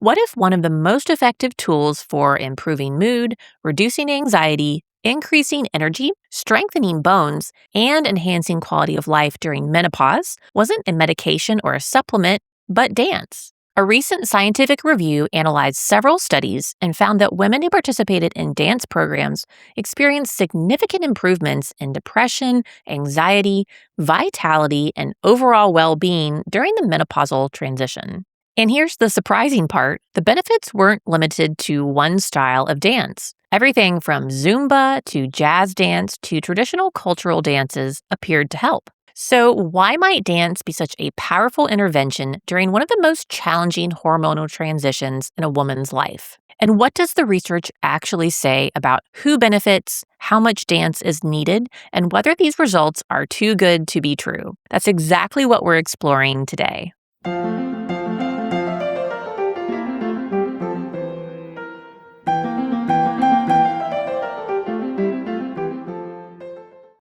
What if one of the most effective tools for improving mood, reducing anxiety, increasing energy, strengthening bones, and enhancing quality of life during menopause wasn't a medication or a supplement, but dance? A recent scientific review analyzed several studies and found that women who participated in dance programs experienced significant improvements in depression, anxiety, vitality, and overall well-being during the menopausal transition. And here's the surprising part. The benefits weren't limited to one style of dance. Everything from Zumba to jazz dance to traditional cultural dances appeared to help. So why might dance be such a powerful intervention during one of the most challenging hormonal transitions in a woman's life? And what does the research actually say about who benefits, how much dance is needed, and whether these results are too good to be true? That's exactly what we're exploring today.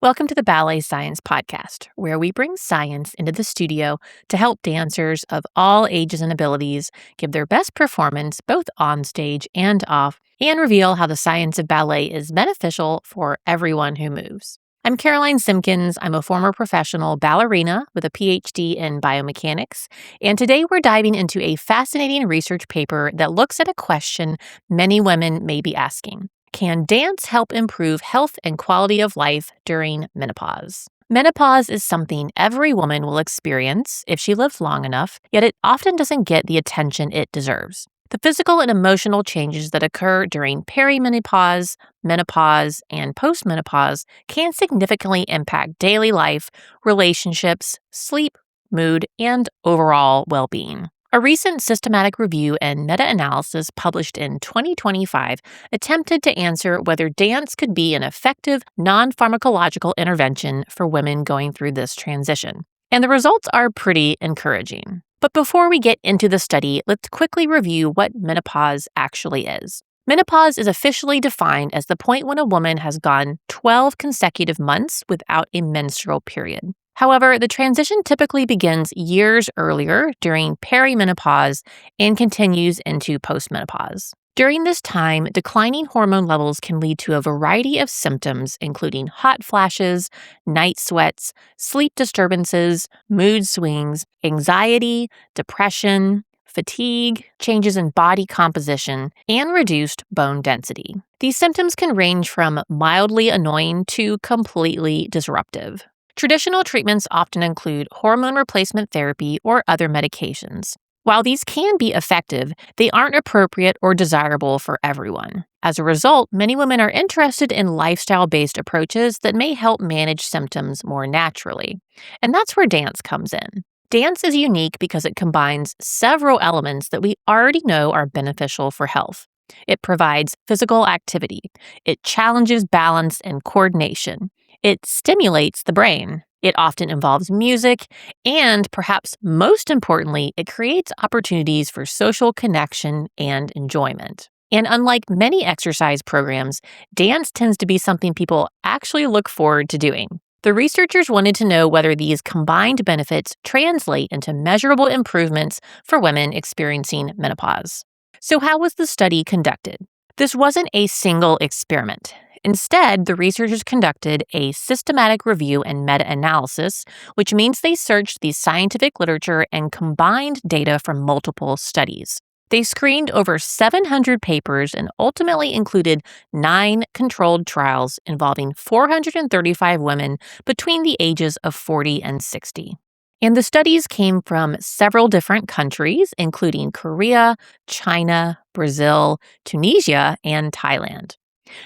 Welcome to the Ballet Science Podcast, where we bring science into the studio to help dancers of all ages and abilities give their best performance both on stage and off, and reveal how the science of ballet is beneficial for everyone who moves. I'm Caroline Simpkins. I'm a former professional ballerina with a PhD in biomechanics, and today we're diving into a fascinating research paper that looks at a question many women may be asking. Can dance help improve health and quality of life during menopause? Menopause is something every woman will experience if she lives long enough, yet it often doesn't get the attention it deserves. The physical and emotional changes that occur during perimenopause, menopause, and postmenopause can significantly impact daily life, relationships, sleep, mood, and overall well-being. A recent systematic review and meta-analysis published in 2025 attempted to answer whether dance could be an effective non-pharmacological intervention for women going through this transition. And the results are pretty encouraging. But before we get into the study, let's quickly review what menopause actually is. Menopause is officially defined as the point when a woman has gone 12 consecutive months without a menstrual period. However, the transition typically begins years earlier during perimenopause and continues into postmenopause. During this time, declining hormone levels can lead to a variety of symptoms, including hot flashes, night sweats, sleep disturbances, mood swings, anxiety, depression, fatigue, changes in body composition, and reduced bone density. These symptoms can range from mildly annoying to completely disruptive. Traditional treatments often include hormone replacement therapy or other medications. While these can be effective, they aren't appropriate or desirable for everyone. As a result, many women are interested in lifestyle-based approaches that may help manage symptoms more naturally. And that's where dance comes in. Dance is unique because it combines several elements that we already know are beneficial for health. It provides physical activity. It challenges balance and coordination. It stimulates the brain. It often involves music, and perhaps most importantly, it creates opportunities for social connection and enjoyment. And unlike many exercise programs, dance tends to be something people actually look forward to doing. The researchers wanted to know whether these combined benefits translate into measurable improvements for women experiencing menopause. So how was the study conducted? This wasn't a single experiment. Instead, the researchers conducted a systematic review and meta-analysis, which means they searched the scientific literature and combined data from multiple studies. They screened over 700 papers and ultimately included 9 controlled trials involving 435 women between the ages of 40 and 60. And the studies came from several different countries, including Korea, China, Brazil, Tunisia, and Thailand.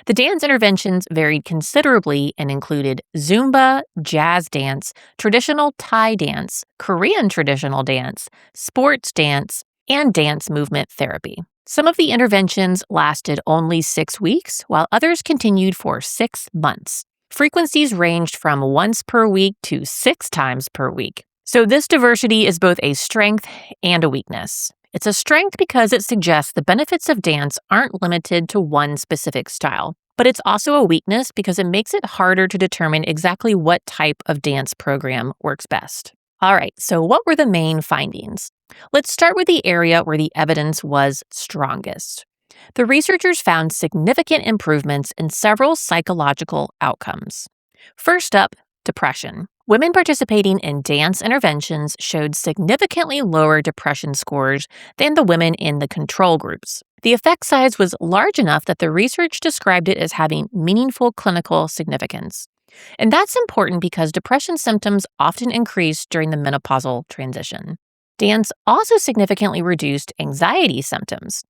The dance interventions varied considerably and included Zumba, jazz dance, traditional Thai dance, Korean traditional dance, sports dance, and dance movement therapy. Some of the interventions lasted only 6 weeks, while others continued for 6 months. Frequencies ranged from once per week to 6 times per week. So this diversity is both a strength and a weakness. It's a strength because it suggests the benefits of dance aren't limited to one specific style. But it's also a weakness because it makes it harder to determine exactly what type of dance program works best. All right, so what were the main findings? Let's start with the area where the evidence was strongest. The researchers found significant improvements in several psychological outcomes. First up, depression. Women participating in dance interventions showed significantly lower depression scores than the women in the control groups. The effect size was large enough that the research described it as having meaningful clinical significance. And that's important because depression symptoms often increase during the menopausal transition. Dance also significantly reduced anxiety symptoms.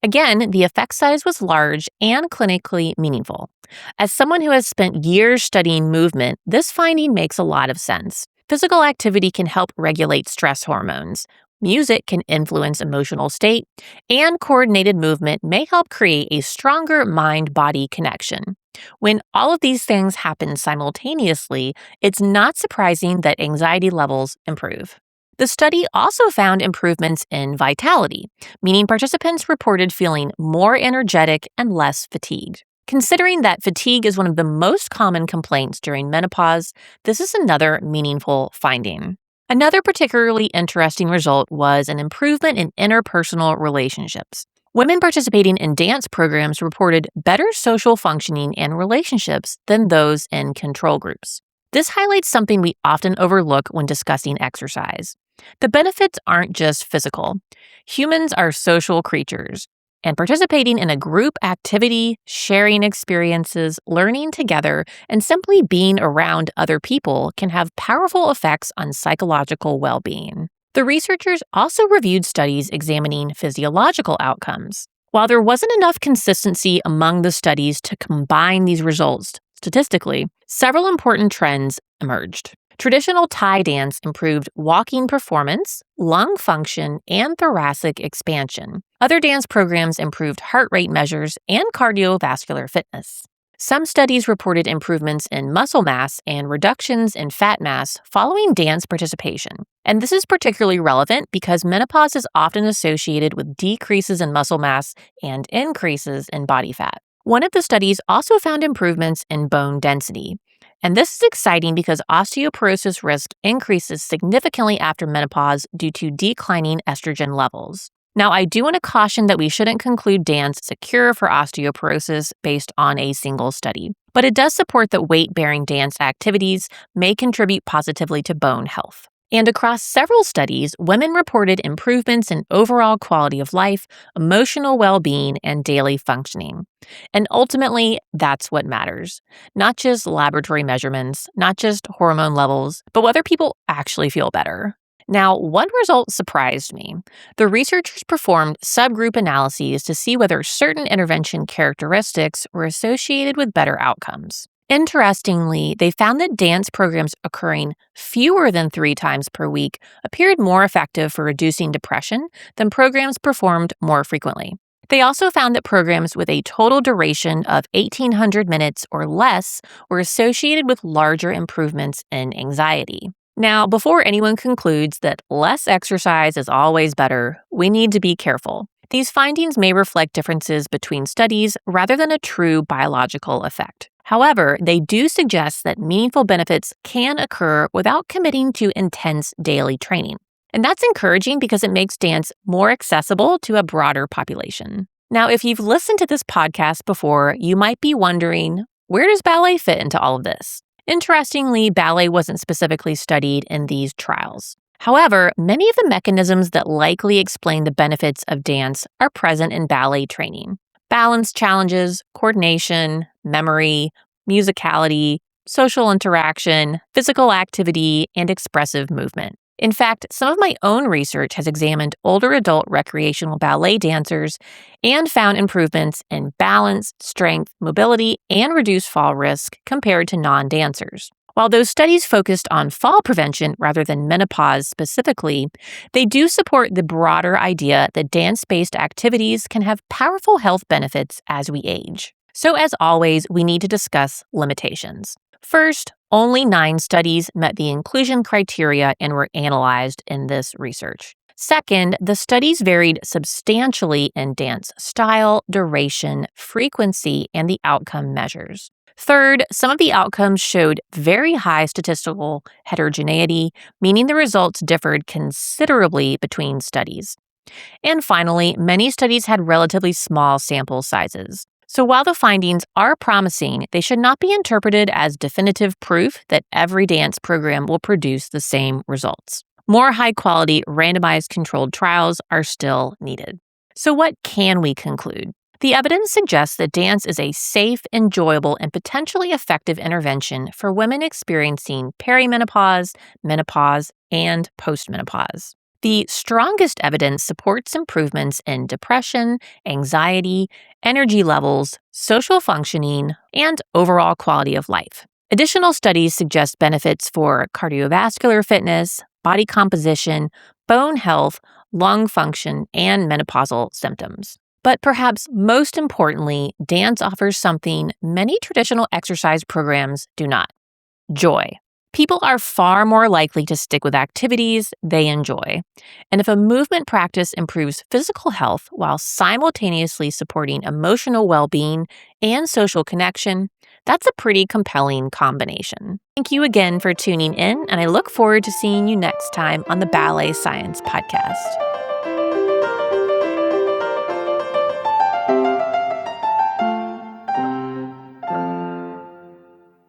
Again, the effect size was large and clinically meaningful. As someone who has spent years studying movement, this finding makes a lot of sense. Physical activity can help regulate stress hormones. Music can influence emotional state, and coordinated movement may help create a stronger mind-body connection. When all of these things happen simultaneously, it's not surprising that anxiety levels improve. The study also found improvements in vitality, meaning participants reported feeling more energetic and less fatigued. Considering that fatigue is one of the most common complaints during menopause, this is another meaningful finding. Another particularly interesting result was an improvement in interpersonal relationships. Women participating in dance programs reported better social functioning and relationships than those in control groups. This highlights something we often overlook when discussing exercise. The benefits aren't just physical. Humans are social creatures, and participating in a group activity, sharing experiences, learning together, and simply being around other people can have powerful effects on psychological well-being. The researchers also reviewed studies examining physiological outcomes. While there wasn't enough consistency among the studies to combine these results statistically, several important trends emerged. Traditional Thai dance improved walking performance, lung function, and thoracic expansion. Other dance programs improved heart rate measures and cardiovascular fitness. Some studies reported improvements in muscle mass and reductions in fat mass following dance participation. And this is particularly relevant because menopause is often associated with decreases in muscle mass and increases in body fat. One of the studies also found improvements in bone density. And this is exciting because osteoporosis risk increases significantly after menopause due to declining estrogen levels. Now, I do want to caution that we shouldn't conclude dance as a cure for osteoporosis based on a single study, but it does support that weight-bearing dance activities may contribute positively to bone health. And across several studies, women reported improvements in overall quality of life, emotional well-being, and daily functioning. And ultimately, that's what matters. Not just laboratory measurements, not just hormone levels, but whether people actually feel better. Now, one result surprised me. The researchers performed subgroup analyses to see whether certain intervention characteristics were associated with better outcomes. Interestingly, they found that dance programs occurring fewer than 3 times per week appeared more effective for reducing depression than programs performed more frequently. They also found that programs with a total duration of 1,800 minutes or less were associated with larger improvements in anxiety. Now, before anyone concludes that less exercise is always better, we need to be careful. These findings may reflect differences between studies rather than a true biological effect. However, they do suggest that meaningful benefits can occur without committing to intense daily training. And that's encouraging because it makes dance more accessible to a broader population. Now, if you've listened to this podcast before, you might be wondering, where does ballet fit into all of this? Interestingly, ballet wasn't specifically studied in these trials. However, many of the mechanisms that likely explain the benefits of dance are present in ballet training. Balance challenges, coordination, memory, musicality, social interaction, physical activity, and expressive movement. In fact, some of my own research has examined older adult recreational ballet dancers and found improvements in balance, strength, mobility, and reduced fall risk compared to non-dancers. While those studies focused on fall prevention rather than menopause specifically, they do support the broader idea that dance-based activities can have powerful health benefits as we age. So as always, we need to discuss limitations. First, only 9 studies met the inclusion criteria and were analyzed in this research. Second, the studies varied substantially in dance style, duration, frequency, and the outcome measures. Third, some of the outcomes showed very high statistical heterogeneity, meaning the results differed considerably between studies. And finally, many studies had relatively small sample sizes. So while the findings are promising, they should not be interpreted as definitive proof that every dance program will produce the same results. More high-quality, randomized controlled trials are still needed. So what can we conclude? The evidence suggests that dance is a safe, enjoyable, and potentially effective intervention for women experiencing perimenopause, menopause, and postmenopause. The strongest evidence supports improvements in depression, anxiety, energy levels, social functioning, and overall quality of life. Additional studies suggest benefits for cardiovascular fitness, body composition, bone health, lung function, and menopausal symptoms. But perhaps most importantly, dance offers something many traditional exercise programs do not: joy. People are far more likely to stick with activities they enjoy. And if a movement practice improves physical health while simultaneously supporting emotional well-being and social connection, that's a pretty compelling combination. Thank you again for tuning in, and I look forward to seeing you next time on the Ballet Science Podcast.